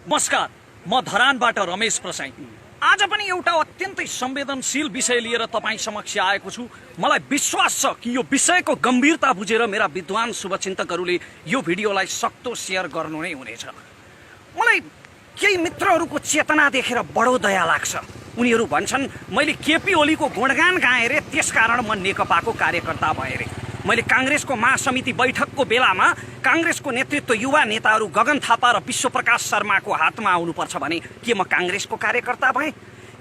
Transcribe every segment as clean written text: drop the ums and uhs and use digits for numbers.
नमस्कार, म धरानबाट रमेश प्रसाई। आज पनि एउटा अत्यन्तै संवेदनशील विषय लिएर तपाईँ समक्ष आएको छु। मलाई विश्वास छ कि यो विषयको गम्भीरता बुझेर मेरा विद्वान शुभचिन्तकहरूले यो भिडियोलाई सक्दो सेयर गर्नु नै हुनेछ। मलाई केही मित्रहरूको चेतना देखेर बडो दया लाग्छ। उनीहरू भन्छन् मैले केपी ओलीको गुणगान गाएँ रे, त्यसकारण म नेकपाको कार्यकर्ता भएँ रे। मैले काङ्ग्रेसको महासमिति बैठकको बेलामा काङ्ग्रेसको नेतृत्व युवा नेताहरू गगन थापा र विश्वप्रकाश शर्माको हातमा आउनुपर्छ भने के म काङ्ग्रेसको कार्यकर्ता भएँ?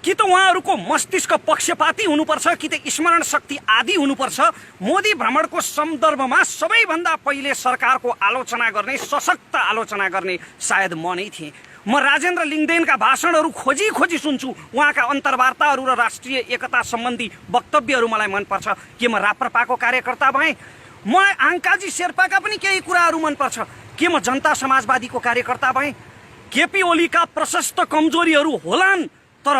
कि त उहाँहरूको मस्तिष्क पक्षपाती हुनुपर्छ, कि त स्मरण शक्ति आदि हुनुपर्छ। मोदी भ्रमणको सन्दर्भमा सबैभन्दा पहिले सरकारको आलोचना गर्ने, सशक्त आलोचना गर्ने सायद म नै थिएँ। म राजेन्द्र लिङ्गदेनका भाषणहरू खोजी खोजी सुन्छु। उहाँका अन्तर्वार्ताहरू र राष्ट्रिय एकता सम्बन्धी वक्तव्यहरू मलाई मनपर्छ। के म राप्रपाको कार्यकर्ता भएँ? मलाई आङ्काजी शेर्पाका पनि केही कुराहरू मनपर्छ। के म जनता समाजवादीको कार्यकर्ता भएँ? केपी ओलीका प्रशस्त कमजोरीहरू होलान्, तर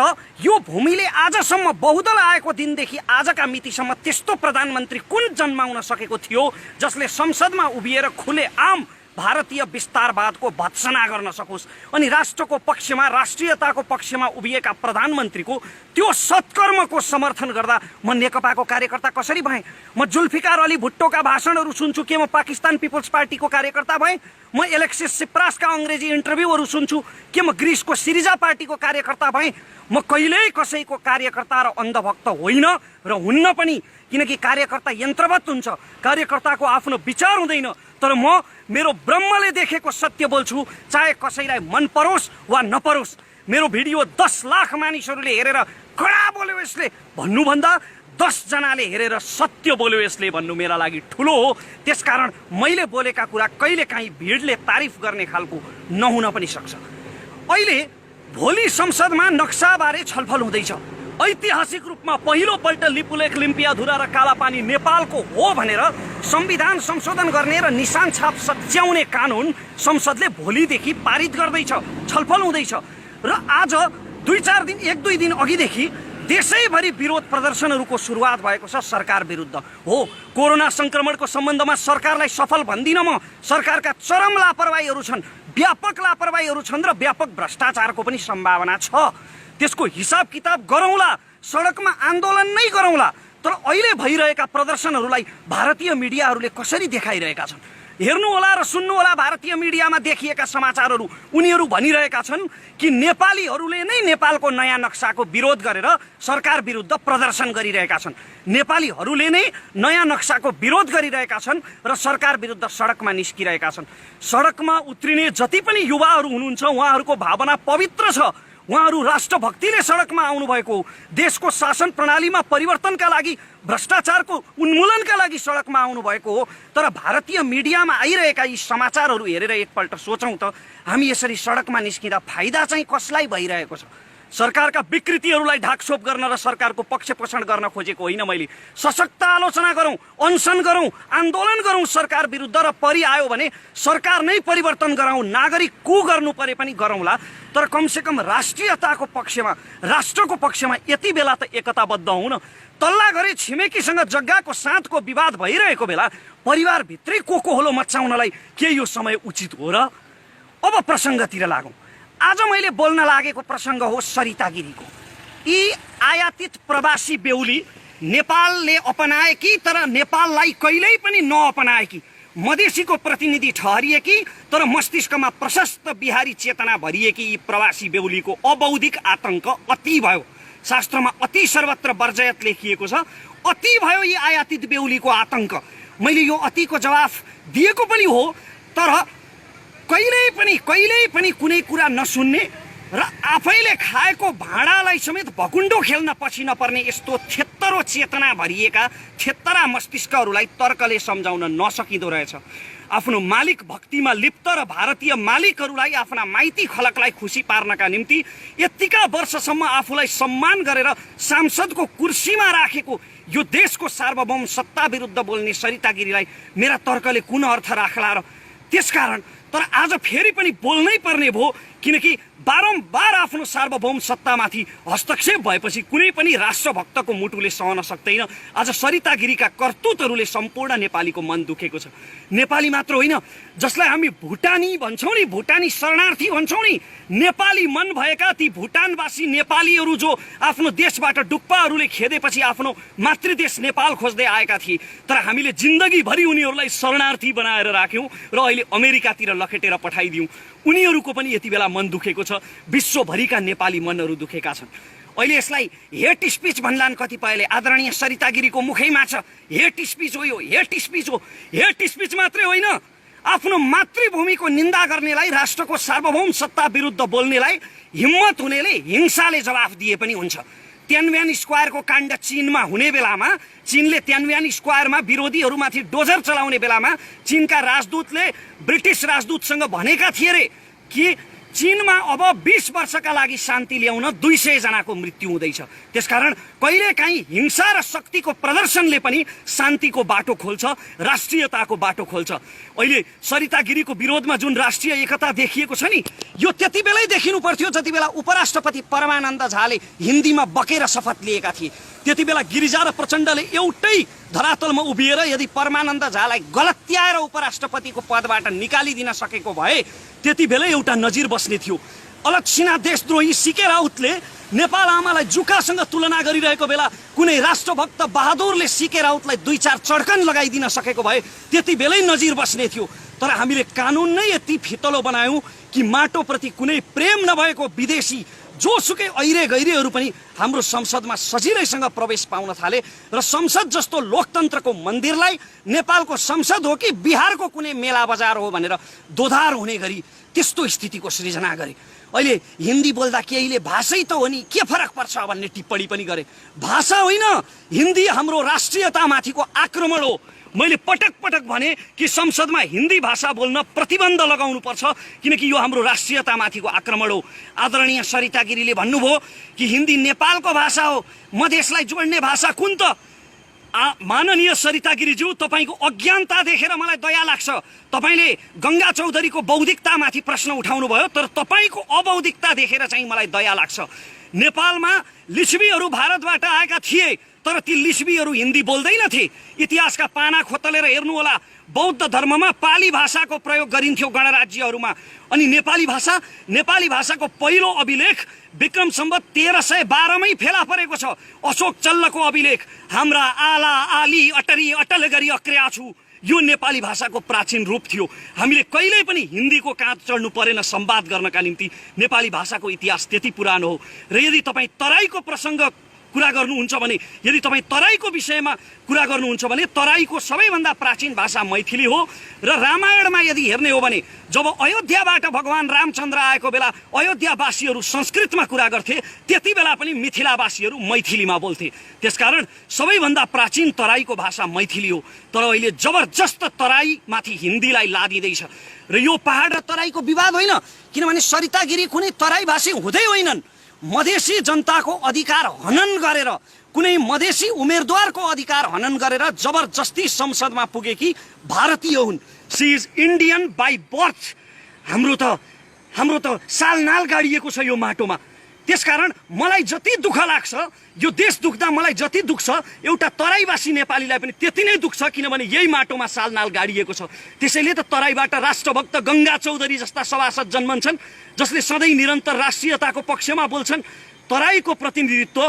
यो भूमिले आजसम्म बहुदल आएको दिनदेखि आजका मितिसम्म त्यस्तो प्रधानमन्त्री कुन जन्माउन सकेको थियो जसले संसदमा उभिएर खुले आम भारतीय विस्तारवादको भत्सना गर्न सकोस् अनि राष्ट्रको पक्षमा, राष्ट्रियताको पक्षमा उभिएका प्रधानमन्त्रीको त्यो सत्कर्मको समर्थन गर्दा म नेकपाको कार्यकर्ता कसरी भएँ? म जुल्फिकार अली भुट्टोका भाषणहरू सुन्छु। के म पाकिस्तान पिपल्स पार्टीको कार्यकर्ता भएँ? म एलेक्सिस सिप्रासका अङ्ग्रेजी इन्टरभ्यूहरू सुन्छु। के म ग्रिसको सिरिजा पार्टीको कार्यकर्ता भएँ? म कहिल्यै कसैको कार्यकर्ता र अन्धभक्त होइन र हुन्न पनि, किनकि कार्यकर्ता यन्त्रवत हुन्छ। कार्यकर्ताको आफ्नो विचार हुँदैन। तर म मेरो ब्रह्मले देखेको सत्य बोल्छु, चाहे कसैलाई मन परोस् वा नपरोस्। मेरो भिडियो 10 लाख मानिसहरूले हेरेर कडा बोल्यो यसले भन्नुभन्दा 10 जनाले हेरेर सत्य बोल्यो यसले भन्नु मेरा लागि ठुलो हो। त्यसकारण मैले बोलेका कुरा कहिलेकाहीँ भिडले तारिफ गर्ने खालको नहुन पनि सक्छ। अहिले भोलि संसदमा नक्साबारे छलफल हुँदैछ। ऐतिहासिक रूपमा पहिलोपल्ट लिपुलेख, लिम्पियाधुरा र कालापानी नेपालको हो भनेर संविधान संशोधन गर्ने र निशान छाप सच्याउने कानुन संसदले भोलिदेखि पारित गर्दैछ। छलफल हुँदैछ र आज 1-2 दिन अघिदेखि देशैभरि विरोध प्रदर्शनहरूको सुरुवात भएको छ सरकार विरुद्ध। हो, कोरोना संक्रमणको सम्बन्धमा सरकारलाई सफल भन्दिनँ म। सरकारका चरम लापरवाहीहरू छन्, व्यापक लापरवाहीहरू छन् र व्यापक भ्रष्टाचारको पनि सम्भावना छ। त्यसको हिसाब किताब गरौँला, सडकमा आन्दोलन नै गरौँला। तर अहिले भइरहेका प्रदर्शनहरूलाई भारतीय मिडियाहरूले कसरी देखाइरहेका छन् हेर्नुहोला र सुन्नुहोला। भारतीय मिडियामा देखिएका समाचारहरू, उनीहरू भनिरहेका छन् कि नेपालीहरूले नै नेपालको नयाँ नक्साको विरोध गरेर सरकार विरुद्ध प्रदर्शन गरिरहेका छन्। नेपालीहरूले नै नयाँ नक्साको विरोध गरिरहेका छन् र सरकार विरुद्ध सडकमा निस्किरहेका छन्। सडकमा उत्रिने जति पनि युवाहरू हुनुहुन्छ उहाँहरूको भावना पवित्र छ। उहाँहरू राष्ट्रभक्तिले सडकमा आउनुभएको हो। देशको शासन प्रणालीमा परिवर्तनका लागि, भ्रष्टाचारको उन्मूलनका लागि सडकमा आउनुभएको हो। तर भारतीय मिडियामा आइरहेका यी समाचारहरू हेरेर एकपल्ट सोचौँ त, हामी यसरी सडकमा निस्किँदा फाइदा चाहिँ कसलाई भइरहेको छ? सरकारका विकृतिहरूलाई ढाकछोप गर्न र सरकारको पक्षपोषण गर्न खोजेको होइन मैले। सशक्त आलोचना गरौँ, अनसन गरौँ, आन्दोलन गरौँ सरकार विरुद्ध र परिआयो भने सरकार नै परिवर्तन गराउँ। नागरिक कु गर्नु परे पनि गरौँला, तर कमसेकम राष्ट्रियताको पक्षमा, राष्ट्रको पक्षमा यति बेला त एकताबद्ध हुन। तल्ला घरे छिमेकीसँग जग्गाको साँधको विवाद भइरहेको बेला परिवारभित्रै कोकोहोलो मचाउनलाई के यो समय उचित हो र? अब प्रसङ्गतिर लागौँ। आज मैले बोल्न लागेको प्रसङ्ग हो सरिता गिरीको। यी आयातित प्रवासी बेहुली नेपालले अपनाएकी तर नेपाललाई कहिल्यै पनि नअपनाएकी, मधेसीको प्रतिनिधि ठहरिएकी तर मस्तिष्कमा प्रशस्त बिहारी चेतना भरिएकी यी प्रवासी बेहुलीको अबौद्धिक आतंक अति भयो। शास्त्रमा अति सर्वत्र वर्जयत लेखिएको छ। अति भयो यी आयातित बेहुलीको आतंक। मैले यो अतिको जवाफ दिएको पनि हो, तर कहिल्यै पनि कुनै कुरा नसुन्ने र आफैले खाएको भाँडालाई समेत भकुन्डो खेल्न पछि नपर्ने यस्तो थेत्तरो चेतना भरिएका थेत्तरा मस्तिष्कहरूलाई तर्कले सम्झाउन नसकिँदो रहेछ। आफ्नो मालिक भक्तिमा लिप्त र भारतीय मालिकहरूलाई, आफ्ना माइती खलकलाई खुसी पार्नका निम्ति यतिका वर्षसम्म आफूलाई सम्मान गरेर सांसदको कुर्सीमा राखेको यो देशको सार्वभौम सत्ता विरुद्ध बोल्ने सरिता गिरीलाई मेरा तर्कले कुन अर्थ राख्ला र? त्यसकारण तर आज फेरि पनि बोल्नै पर्ने भयो, किनकि बारम्बार आफ्नो सार्वभौम सत्तामाथि हस्तक्षेप भएपछि कुनै पनि राष्ट्रभक्तको मुटुले सहन सक्दैन। आज सरिता गिरीका करतुतहरूले सम्पूर्ण नेपालीको मन दुखेको छ। नेपाली मात्र होइन, जसलाई हामी भुटानी भन्छौँ नि, भुटानी शरणार्थी भन्छौँ नि, नेपाली मन भएका ती भुटानवासी नेपालीहरू जो आफ्नो देशबाट डुक्पाहरूले खेदेपछि आफ्नो मातृदेश नेपाल खोज्दै आएका थिए, तर हामीले जिन्दगीभरि उनीहरूलाई शरणार्थी बनाएर राख्यौँ र अहिले अमेरिकातिर लखेटेर पठाइदियौँ। उनीहरूको पनि यति बेला मन दुखेको छ। विश्वभरिका नेपाली मनहरू दुखेका छन्। अहिले यसलाई हेट स्पिच भन्लान् कतिपयले। आदरणीय सरिता गिरीको मुखैमा छ हेट स्पिच हो, यो हेट स्पिच हो। हेट स्पिच मात्रै होइन, आफ्नो मातृभूमिको निन्दा गर्नेलाई, राष्ट्रको सार्वभौम सत्ता विरुद्ध बोल्नेलाई हिम्मत हुनेले हिंसाले जवाफ दिए पनि हुन्छ। त्यानव्यान स्क्वायरको काण्ड चीनमा हुने बेलामा, चीनले त्यानव्यान स्क्वायरमा विरोधीहरूमाथि डोजर चलाउने बेलामा चीनका राजदूतले ब्रिटिस राजदूतसँग भनेका थिए रे कि चीनमा अब 20 वर्षका लागि शान्ति ल्याउन 200 जनाको मृत्यु हुँदैछ। त्यसकारण कहिलेकाहीँ हिंसा र शक्तिको प्रदर्शनले पनि शान्तिको बाटो खोल्छ, राष्ट्रियताको बाटो खोल्छ। अहिले सरिता गिरीको विरोधमा जुन राष्ट्रिय एकता देखिएको छ नि, यो त्यति बेलै देखिनु पर्थ्यो जति बेला उपराष्ट्रपति परमानन्द झाले हिन्दीमा बकेर शपथ लिएका थिए। त्यति बेला गिरिजा र प्रचण्डले एउटै धरातलमा उभिएर यदि परमानन्द झालाई गलत्याएर उपराष्ट्रपतिको पदबाट निकालिदिन सकेको भए त्यति बेलै एउटा नजिर बस्ने थियो। अलक्षिणा देशद्रोही सीके राउतले नेपाल आमालाई जुकासँग तुलना गरिरहेको बेला कुनै राष्ट्रभक्त बहादुरले सीके राउतलाई 2-4 चड्कन लगाइदिन सकेको भए त्यति बेलै नजिर बस्ने थियो। तर हामीले कानुन नै यति फितलो बनायौँ कि माटोप्रति कुनै प्रेम नभएको विदेशी जोसुकै ऐरे गैरेहरू पनि हाम्रो संसदमा सजिलैसँग प्रवेश पाउन थाले र संसद जस्तो लोकतन्त्रको मन्दिरलाई नेपालको संसद हो कि बिहारको कुनै मेला बजार हो भनेर दोधार हुने गरी त्यस्तो स्थितिको सृजना गरे। अहिले हिन्दी बोल्दा केहीले भाषै त हो नि, के फरक पर्छ भन्ने टिप्पणी पनि गरे। भाषा होइन, हिन्दी हाम्रो राष्ट्रियतामाथिको आक्रमण हो। मैले पटक पटक भने कि संसदमा हिन्दी भाषा बोल्न प्रतिबन्ध लगाउनु पर्छ, किनकि यो हाम्रो राष्ट्रियतामाथिको आक्रमण हो। आदरणीय सरिता गिरीले भन्नुभयो कि हिन्दी नेपालको भाषा हो, मधेसलाई जोड्ने भाषा कुन त? माननीय सरिता गिरीज्यू, तपाईँको अज्ञानता देखेर मलाई दया लाग्छ। तपाईँले गङ्गा चौधरीको बौद्धिकतामाथि प्रश्न उठाउनु भयो, तर तपाईँको अबौद्धिकता देखेर चाहिँ मलाई दया लाग्छ। नेपालमा लिच्छवीहरू भारतबाट आएका थिए, तर ती लिच्छवीहरू हिन्दी बोल्दैनथे। इतिहासका पाना खोतलेर हेर्नुहोला, बौद्ध धर्ममा पाली भाषाको प्रयोग गरिन्थ्यो गणराज्यहरूमा। अनि नेपाली भाषाको पहिलो अभिलेख विक्रम सम्वत 1312मै फेला परेको छ। अशोक चल्लको अभिलेख, हाम्रा आला आली अटरी अटल गरी अक्र्या छु, यो नेपाली भाषाको प्राचीन रूप थियो। हामीले कहिल्यै पनि हिन्दीको काँध चढ्नु परेन संवाद गर्नका निम्ति। नेपाली भाषाको इतिहास त्यति पुरानो हो। र यदि तपाईँ तराईको प्रसङ्ग कुरा गर्नुहुन्छ भने, यदि तपाईँ तराईको विषयमा कुरा गर्नुहुन्छ भने, तराईको सबैभन्दा प्राचीन भाषा मैथिली हो। र रामायणमा यदि हेर्ने हो भने, जब अयोध्याबाट भगवान रामचन्द्र आएको बेला अयोध्यावासीहरू संस्कृतमा कुरा गर्थे, त्यति बेला पनि मिथिलावासीहरू मैथिलीमा बोल्थे। त्यसकारण सबैभन्दा प्राचीन तराईको भाषा मैथिली हो। तर अहिले जबरजस्त तराईमाथि हिन्दीलाई लादिँदैछ। र यो पहाड र तराईको विवाद होइन, किनभने सरिता गिरी कुनै तराईभाषी हुँदै होइनन्। मधेसी जनताको अधिकार हनन गरेर, कुनै मधेसी उम्मेदवारको अधिकार हनन गरेर जबरजस्ती संसदमा पुगेकी भारतीय हुन्। She is Indian by birth. हाम्रो त सालनाल गाडिएको छ यो माटोमा। त्यसकारण मलाई जति दुःख लाग्छ, यो देश दुख्दा मलाई जति दुख्छ, एउटा तराईवासी नेपालीलाई पनि त्यति नै दुख्छ, किनभने यही माटोमा सालनाल गाडिएको छ। त्यसैले त तराईबाट राष्ट्रभक्त गङ्गा चौधरी जस्ता सभासद जन्मन्छन्, जसले सधैँ निरन्तर राष्ट्रियताको पक्षमा बोल्छन्। तराईको प्रतिनिधित्व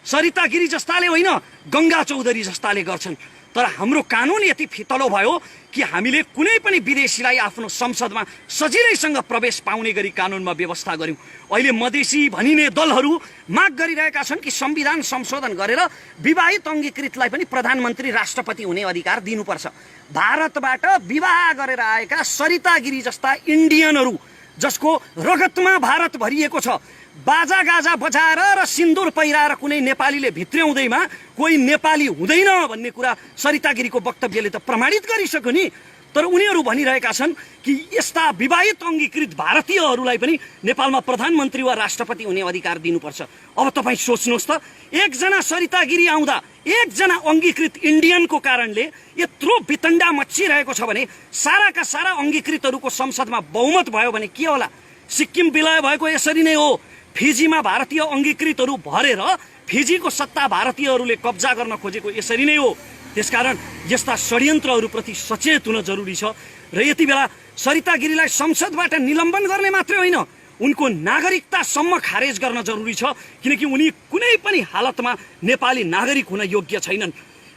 सरिता गिरी जस्ताले होइन, गङ्गा चौधरी जस्ताले गर्छन्। तर हाम्रो कानुन यति फितलो भयो कि हामीले कुनै पनि विदेशीलाई आफ्नो संसदमा सजिलैसँग प्रवेश पाउने गरी कानुनमा व्यवस्था गर्यौँ। अहिले मधेसी भनिने दलहरू माग गरिरहेका छन् कि संविधान संशोधन गरेर विवाहित अङ्गीकृतलाई पनि प्रधानमन्त्री राष्ट्रपति हुने अधिकार दिनुपर्छ। भारतबाट विवाह गरेर आएका सरिता गिरी जस्ता इन्डियनहरू, जसको रगतमा भारत भरिएको छ, बाजा गाजा बजाएर र सिन्दुर पहिराएर कुनै नेपालीले भित्र्याउँदैमा कोही नेपाली हुँदैन भन्ने कुरा सरिता गिरीको वक्तव्यले त प्रमाणित गरिसक्यो नि। त तर उनीहरू भनिरहेका छन् कि यस्ता विवाहित अङ्गीकृत भारतीयहरूलाई पनि नेपालमा प्रधानमन्त्री वा राष्ट्रपति हुने अधिकार दिनुपर्छ। अब तपाईँ सोच्नुहोस् त, एकजना सरिता गिरी आउँदा एकजना अङ्गीकृत इन्डियनको कारणले यत्रो वितण्डा मच्चिरहेको छ भने साराका सारा अङ्गीकृतहरूको संसदमा बहुमत भयो भने के होला? सिक्किम विलय भएको यसरी नै हो। फिजीमा भारतीय अङ्गीकृतहरू भरेर फिजीको सत्ता भारतीयहरूले कब्जा गर्न खोजेको यसरी नै हो। त्यसकारण यस्ता षड्यन्त्रहरूप्रति सचेत हुन जरुरी छ र यति बेला सरिता गिरीलाई संसदबाट निलम्बन गर्ने मात्रै होइन, उनको नागरिकतासम्म खारेज गर्न जरुरी छ, किनकि उनी कुनै पनि हालतमा नेपाली नागरिक हुन योग्य छैनन्।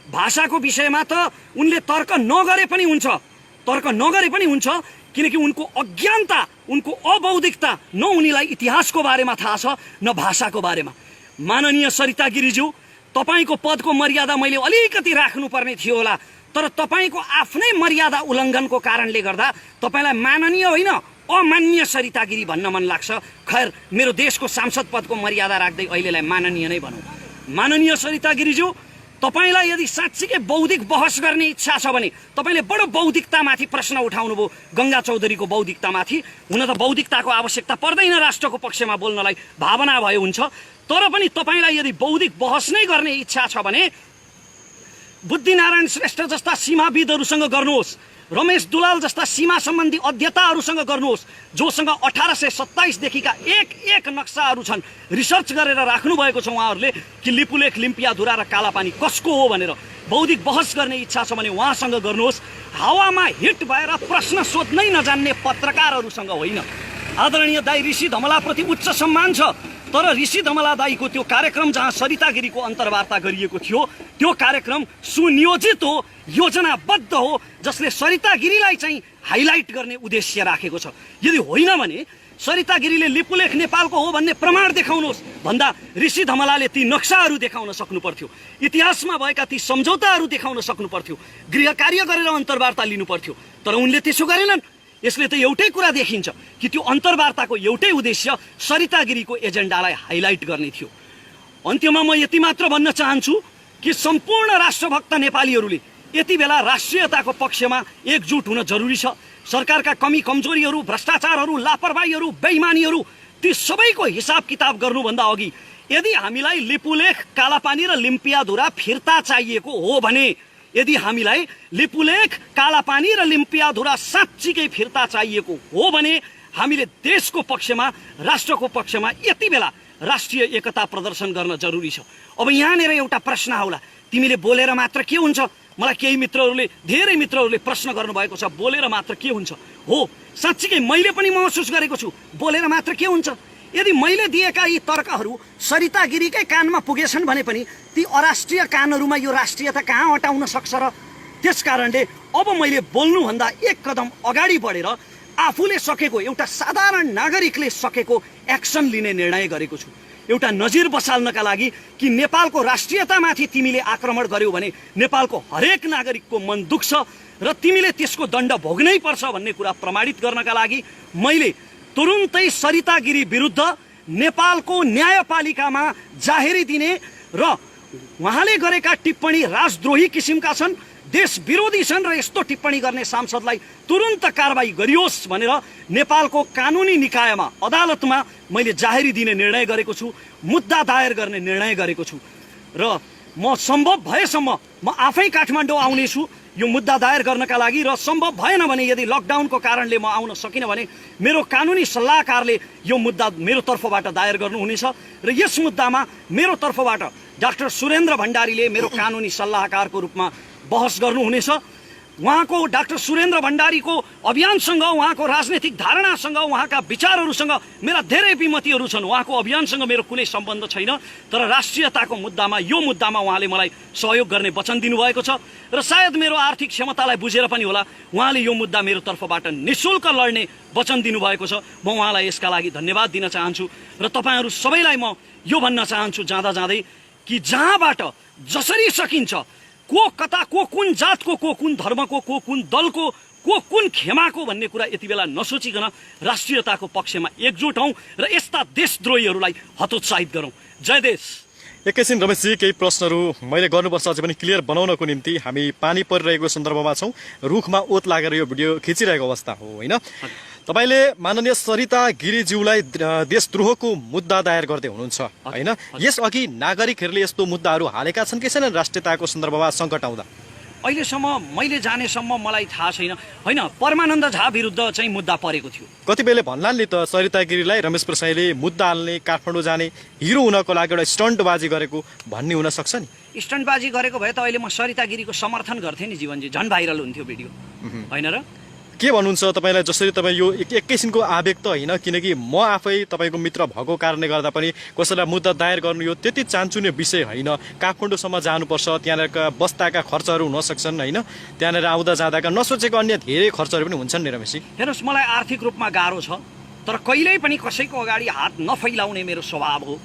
भाषाको विषयमा त उनले तर्क नगरे पनि हुन्छ, किनकि उनको अज्ञानता, उनको अबौद्धिकता, न उनीलाई इतिहासको बारेमा थाहा छ न भाषाको बारेमा। माननीय सरिता गिरीज्यू, तपाईको पदको मर्यादा मैले अलिकति राख्नुपर्ने थियो होला, तर तपाईको आफ्नै मर्यादा उल्लङ्घनको कारणले गर्दा तपाईलाई माननीय होइन अमान्य सरिता गिरी भन्न मन लाग्छ। खैर, मेरो देशको सांसद पदको मर्यादा राख्दै अहिलेलाई माननीय नै भनौँ। माननीय सरिता गिरीज्यू, तपाईलाई यदि साँच्चीकै बौद्धिक बहस गर्ने इच्छा छ भने तपाईले बडो बौद्धिकतामाथि प्रश्न उठाउनुभयो, गङ्गा चौधरीको बौद्धिकतामाथि। हुन त बौद्धिकताको आवश्यकता पर्दैन राष्ट्रको पक्षमा बोल्नलाई, भावना भए हुन्छ। तर पनि तपाईलाई यदि बौद्धिक बहस नै गर्ने इच्छा छ भने बुद्धिनारायण श्रेष्ठ जस्ता सीमाविदहरूसँग गर्नुहोस्, रमेश दुलाल जस्ता सीमा सम्बन्धी अध्येताहरूसँग गर्नुहोस्, जोसँग 1827 देखिका एक नक्साहरू छन्, रिसर्च गरेर राख्नु भएको छ उहाँहरूले कि लिपुलेख, लिम्पियाधुरा र कालापानी कसको हो भनेर। बौद्धिक बहस गर्ने इच्छा छ भने उहाँसँग गर्नुहोस्, हावामा हिट भएर प्रश्न सोध्नै नजान्ने पत्रकारहरूसँग होइन। आदरणीय दाई ऋषि धमलाप्रति उच्च सम्मान छ, तर ऋषि धमला दाईको त्यो कार्यक्रम जहाँ सरिता गिरीको अन्तर्वार्ता गरिएको थियो त्यो कार्यक्रम सुनियोजित हो, योजनाबद्ध हो, जसले सरिता गिरीलाई चाहिँ हाइलाइट गर्ने उद्देश्य राखेको छ। यदि होइन भने सरिता गिरीले लिपुलेख नेपालको हो भन्ने प्रमाण देखाउनुहोस् भन्दा ऋषि धमलाले ती नक्साहरू देखाउन सक्नु पर्थ्यो, इतिहासमा भएका ती सम्झौताहरू देखाउन सक्नु पर्थ्यो, गृह कार्य गरेर अन्तर्वार्ता लिनु पर्थ्यो। तर उनले त्यसो गरेनन्। यसले त एउटै कुरा देखिन्छ कि त्यो अन्तर्वार्ताको एउटै उद्देश्य सरिता गिरीको एजेन्डालाई हाइलाइट गर्ने थियो। अन्त्यमा म यति मात्र भन्न चाहन्छु कि सम्पूर्ण राष्ट्रभक्त नेपालीहरूले यति बेला राष्ट्रियताको पक्षमा एकजुट हुन जरुरी छ। सरकारका कमी कमजोरीहरू, भ्रष्टाचारहरू, लापरवाहीहरू, बेइमानीहरू ती सबैको हिसाब किताब गर्नुभन्दा अघि यदि हामीलाई लिपुलेख, कालापानी र लिम्पियाधुरा फिर्ता चाहिएको हो भने, यदि हामीलाई लिपुलेख, कालापानी र लिम्पियाधुरा साँच्चीकै फिर्ता चाहिएको हो भने हामीले देशको पक्षमा, राष्ट्रको पक्षमा यति बेला राष्ट्रिय एकता प्रदर्शन गर्न जरुरी छ। अब यहाँनिर एउटा प्रश्न आउला, तिमीले बोलेर मात्र के हुन्छ? मलाई केही मित्रहरूले, धेरै मित्रहरूले प्रश्न गर्नुभएको छ, बोलेर मात्र के हुन्छ? हो, साँच्चीकै मैले पनि महसुस गरेको छु, बोलेर मात्र के हुन्छ? यदि मैले दिएका यी तर्कहरू सरिता गिरीकै कानमा पुगेछन् भने पनि ती अराष्ट्रिय कानहरूमा यो राष्ट्रियता कहाँ अटाउन सक्छ र? त्यसकारणले अब मैले बोल्नुभन्दा एक कदम अगाडि बढेर आफूले सकेको, एउटा साधारण नागरिकले सकेको एक्सन लिने निर्णय गरेको छु। एउटा नजिर बसाल्नका लागि कि नेपालको राष्ट्रियतामाथि तिमीले आक्रमण गर्यौ भने नेपालको हरेक नागरिकको मन दुख्छ र तिमीले त्यसको दण्ड भोग्नै पर्छ भन्ने कुरा प्रमाणित गर्नका लागि मैले तुरुन्तै सरिता गिरी विरुद्ध नेपालको न्यायपालिकामा जाहेरी दिने र उहाँले गरेका टिप्पणी राजद्रोही किसिमका छन्, देश विरोधी छन् र यस्तो टिप्पणी गर्ने सांसदलाई तुरुन्त कारबाही गरियोस् भनेर नेपालको कानुनी निकायमा, अदालतमा मैले जाहेरी दिने निर्णय गरेको छु, मुद्दा दायर गर्ने निर्णय गरेको छु र म सम्भव भएसम्म म आफै काठमाडौँ आउनेछु यो मुद्दा दायर गर्नका लागि। र सम्भव भएन भने, यदि लकडाउनको कारणले म आउन सकिनँ भने मेरो कानुनी सल्लाहकारले यो मुद्दा मेरो तर्फबाट दायर गर्नुहुनेछ र यस मुद्दामा मेरो तर्फबाट डाक्टर सुरेन्द्र भण्डारीले मेरो कानुनी सल्लाहकारको रूपमा बहस गर्नुहुनेछ। उहाँको, डाक्टर सुरेन्द्र भण्डारीको अभियानसँग, उहाँको राजनैतिक धारणासँग, उहाँका विचारहरूसँग मेरा धेरै विमतिहरू छन्। उहाँको अभियानसँग मेरो कुनै सम्बन्ध छैन, तर राष्ट्रियताको मुद्दामा, यो मुद्दामा उहाँले मलाई सहयोग गर्ने वचन दिनुभएको छ र सायद मेरो आर्थिक क्षमतालाई बुझेर पनि होला उहाँले यो मुद्दा मेरो तर्फबाट निःशुल्क लड्ने वचन दिनुभएको छ। म उहाँलाई यसका लागि धन्यवाद दिन चाहन्छु र तपाईँहरू सबैलाई म यो भन्न चाहन्छु जाँदा जाँदै कि जहाँबाट जसरी सकिन्छ, को कता, को कुन जातको, को कुन धर्मको, को कुन दलको, को कुन खेमाको भन्ने कुरा यति बेला नसोचिकन राष्ट्रियताको पक्षमा एकजुट हौँ र यस्ता देशद्रोहीहरूलाई हतोत्साहित गरौँ। जय देश। एकैछिन रमेशजी केही प्रश्नहरू मैले गर्नुपर्छ अझै पनि क्लियर बनाउनको निम्ति हामी पानी परिरहेको सन्दर्भमा छौँ, रुखमा ओत लागेर यो भिडियो खिचिरहेको अवस्था हो होइन। तपाईँले माननीय सरिता गिरीज्यूलाई देशद्रोहको मुद्दा दायर गर्दै हुनुहुन्छ होइन। यसअघि नागरिकहरूले यस्तो मुद्दाहरू हालेका छन् कि छैनन् राष्ट्रियताको सन्दर्भमा सङ्कट आउँदा? अहिलेसम्म मैले जानेसम्म मलाई थाहा छैन होइन। परमानन्द झा विरुद्ध चाहिँ मुद्दा परेको थियो। कति बेले भन्लान् नि त सरिता गिरीलाई रमेश प्रसाईले मुद्दा हाल्ने, काठमाडौँ जाने, हिरो हुनको लागि एउटा स्टन्टबाजी गरेको भन्ने हुन सक्छ नि। स्टन्टबाजी गरेको भए त अहिले म सरिता गिरीको समर्थन गर्थेँ नि जीवनजी, झन् भाइरल हुन्थ्यो भिडियो होइन र। के भन्नुहुन्छ तपाईँलाई? जसरी तपाईँ यो एकैछिनको आवेग त होइन, किनकि म आफै तपाईँको मित्र भएको कारणले गर्दा पनि कसैलाई मुद्दा दायर गर्नु यो त्यति चान्चुने विषय होइन। काठमाडौँसम्म जानुपर्छ, त्यहाँनिरका बस्दाका खर्चहरू हुन सक्छन् होइन, त्यहाँनिर आउँदा जाँदाका नसोचेको अन्य धेरै खर्चहरू पनि हुन्छन् नि रमेशजी। हेर्नुहोस्, मलाई आर्थिक रूपमा गाह्रो छ, तर कहिल्यै पनि कसैको अगाडि हात नफैलाउने मेरो स्वभाव हो।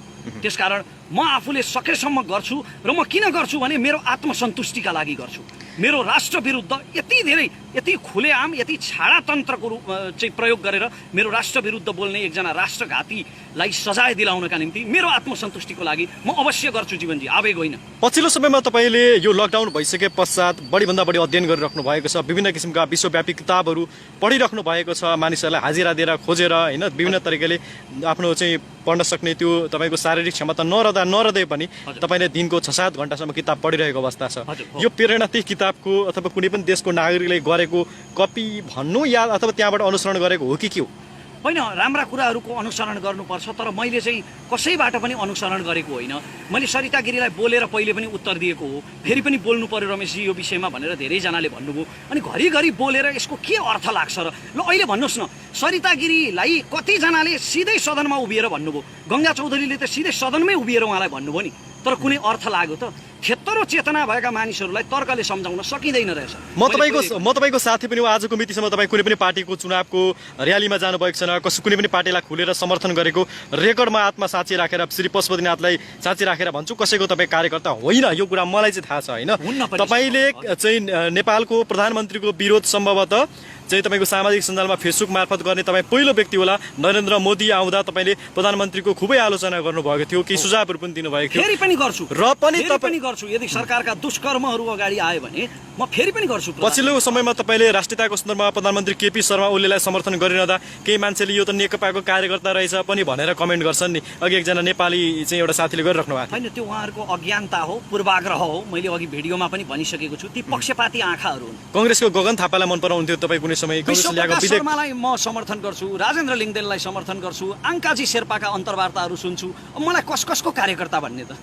त्यसकारण म आफूले सकेसम्म गर्छु, र म किन गर्छु भने मेरो आत्मसन्तुष्टिका लागि गर्छु। मेरो राष्ट्र विरुद्ध यति धेरै, यति खुलेआम, यति छाडातन्त्रको चाहिँ प्रयोग गरेर मेरो राष्ट्र विरुद्ध बोल्ने एकजना राष्ट्रघातीलाई सजाय दिलाउनका निम्ति मेरो आत्मसन्तुष्टिको लागि म अवश्य गर्छु जीवनजी, आवेग होइन। पछिल्लो समयमा तपाईँले यो लकडाउन भइसके पश्चात बढीभन्दा बढी अध्ययन गरिराख्नु भएको छ, विभिन्न किसिमका विश्वव्यापी किताबहरू पढिराख्नु भएको छ, मानिसहरूलाई हाजिरा दिएर खोजेर होइन, विभिन्न तरिकाले आफ्नो चाहिँ पढ्न सक्ने त्यो तपाईँको शारीरिक क्षमता नरहँदै पनि तपाईँले दिनको 6-7 घन्टासम्म किताब पढिरहेको अवस्था छ। यो प्रेरणा ती किताबको अथवा कुनै पनि देशको नागरिकले गरेको कपी भन्नु या अथवा त्यहाँबाट अनुसरण गरेको हो कि के हो? होइन, राम्रा कुराहरूको अनुसरण गर्नुपर्छ, तर मैले चाहिँ कसैबाट पनि अनुसरण गरेको होइन। मैले सरिता गिरीलाई बोलेर पहिले पनि उत्तर दिएको हो, फेरि पनि बोल्नु पर्यो रमेशजी यो विषयमा भनेर धेरैजनाले भन्नुभयो। अनि घरिघरि बोलेर यसको के अर्थ लाग्छ र? ल अहिले भन्नुहोस् न, सरिता गिरीलाई कतिजनाले सिधै सदनमा उभिएर भन्नुभयो, गङ्गा चौधरीले त सिधै सदनमै उभिएर उहाँलाई भन्नुभयो नि, तर कुनै अर्थ लाग्यो त? क्षेत्र चेतना भएका मानिसहरूलाई तर्कले सम्झाउन सकिँदैन रहेछ। म तपाईँको साथी पनि हो। आजको मितिसम्म तपाईँ कुनै पनि पार्टीको चुनावको र्यालीमा जानुभएको छैन, कुनै पनि पार्टीलाई खुलेर समर्थन गरेको रेकर्डमा आत्मा साँची राखेर श्री पशुपतिनाथलाई साँची राखेर भन्छु, कसैको तपाईँ कार्यकर्ता होइन, यो कुरा मलाई चाहिँ थाहा छ होइन। तपाईँले चाहिँ नेपालको प्रधानमन्त्रीको विरोध सम्भवतः चाहिँ तपाईँको सामाजिक सञ्जालमा फेसबुक मार्फत गर्ने तपाईँ पहिलो व्यक्ति होला। नरेन्द्र मोदी आउँदा तपाईँले प्रधानमन्त्रीको खुबै आलोचना गर्नुभएको थियो, केही सुझावहरू पनि दिनुभएको थियो। फेरि पनि गर्छु र पनि गर्छु, यदि सरकारका दुष्कर्महरू अगाडि आयो भने म फेरि पनि गर्छु। पछिल्लो समयमा तपाईँले राष्ट्रियताको सन्दर्भमा प्रधानमन्त्री केपी शर्मा ओलीलाई समर्थन गरिरहँदा केही मान्छेले यो त नेकपाको कार्यकर्ता रहेछ पनि भनेर कमेन्ट गर्छन् नि। अघि एकजना नेपाली चाहिँ एउटा साथीले गरिराख्नु भएको होइन, त्यो उहाँहरूको अज्ञानता हो, पूर्वाग्रह हो। मैले अघि भिडियोमा पनि भनिसकेको छु, ती पक्षपाती आँखाहरू हुन्। कङ्ग्रेसको गगन थापालाई मन पराउँथ्यो तपाईँ कुनै समय? शर्मालाई म समर्थन गर्छु, राजेन्द्र लिङ्गदेनलाई समर्थन गर्छु, आङ्काजी शेर्पाका अन्तर्वार्ताहरू सुन्छु। मलाई कसको कार्यकर्ता भन्ने त?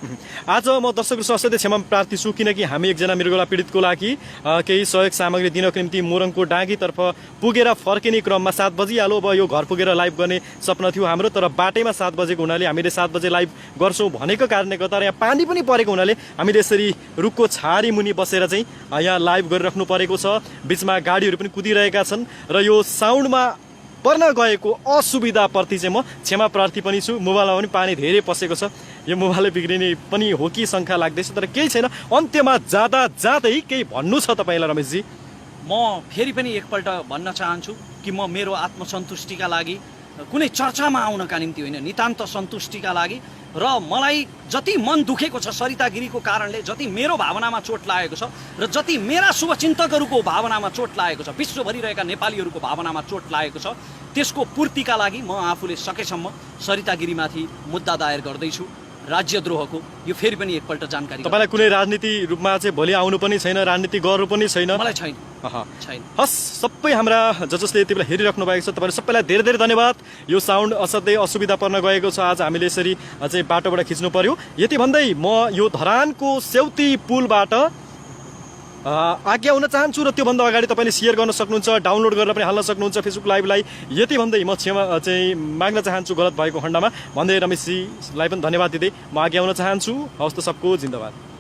आज म दर्शकहरू असाध्यै क्षमा प्रार्थी छु, किनकि हामी एकजना मृगौला पीडितको लागि केही सहयोग सामग्री दिनको निम्ति मोरङको डाँगीतर्फ पुगेर फर्किने क्रममा 7 बजिहाल्यो। अब यो घर पुगेर लाइभ गर्ने सपना थियो हाम्रो, तर बाटैमा 7 बजेको हुनाले हामीले 7 बजे लाइभ गर्छौँ भनेको कारणले गर्दा र यहाँ पानी पनि परेको हुनाले हामीले यसरी रुखको छारी मुनि बसेर चाहिँ यहाँ लाइभ गरिराख्नु परेको छ। बिचमा गाडीहरू पनि कुदिरहेका छन् र यो साउन्डमा पर्न गएको असुविधाप्रति चाहिँ म क्षमा प्रार्थी पनि छु। मोबाइलमा पनि पानी धेरै पसेको छ, यो मोबाइल बिग्रिने पनि हो कि शङ्का लाग्दैछ, तर केही छैन। अन्त्यमा जाँदै केही भन्नु छ तपाईँलाई रमेशजी? म फेरि पनि एकपल्ट भन्न चाहन्छु कि म मेरो आत्मसन्तुष्टिका लागि, कुनै चर्चामा आउनका निम्ति होइन, नितान्त सन्तुष्टिका लागि। र मलाई जति मन दुखेको छ सरिता गिरीको कारणले, जति मेरो भावनामा चोट लागेको छ र जति मेरा शुभचिन्तकहरूको भावनामा चोट लागेको छ, विश्वभरि रहेका नेपालीहरूको भावनामा चोट लागेको छ, त्यसको पूर्तिका लागि म आफूले सकेसम्म सरिता गिरीमाथि मुद्दा दायर गर्दैछु, राज्यद्रोहको। यो फेरि पनि एकपल्ट जानकारी। तपाईँलाई कुनै राजनीति रूपमा चाहिँ भोलि आउनु पनि छैन, राजनीति गर्नु पनि छैन? मलाई छैन। हस्, सबै हाम्रा जसले यति बेला हेरिराख्नु भएको छ तपाईँहरू सबैलाई धेरै धेरै धन्यवाद। यो साउन्ड असाध्यै असुविधा पर्न गएको छ, आज हामीले यसरी चाहिँ बाटोबाट खिच्नु पर्यो। यति भन्दै म यो धरानको सेउती पुलबाट आज्ञा हुन चाहन्छु, र त्योभन्दा अगाडि तपाईँले सेयर गर्न सक्नुहुन्छ, डाउनलोड गरेर पनि हाल्न सक्नुहुन्छ फेसबुक लाइभलाई। यति भन्दै म क्षमा चाहिँ माग्न चाहन्छु गलत भएको खण्डमा, भन्दै रमेशजीलाई पनि धन्यवाद दिँदै म आज्ञा हुन चाहन्छु। हवस् त, सबको जिन्दाबाद।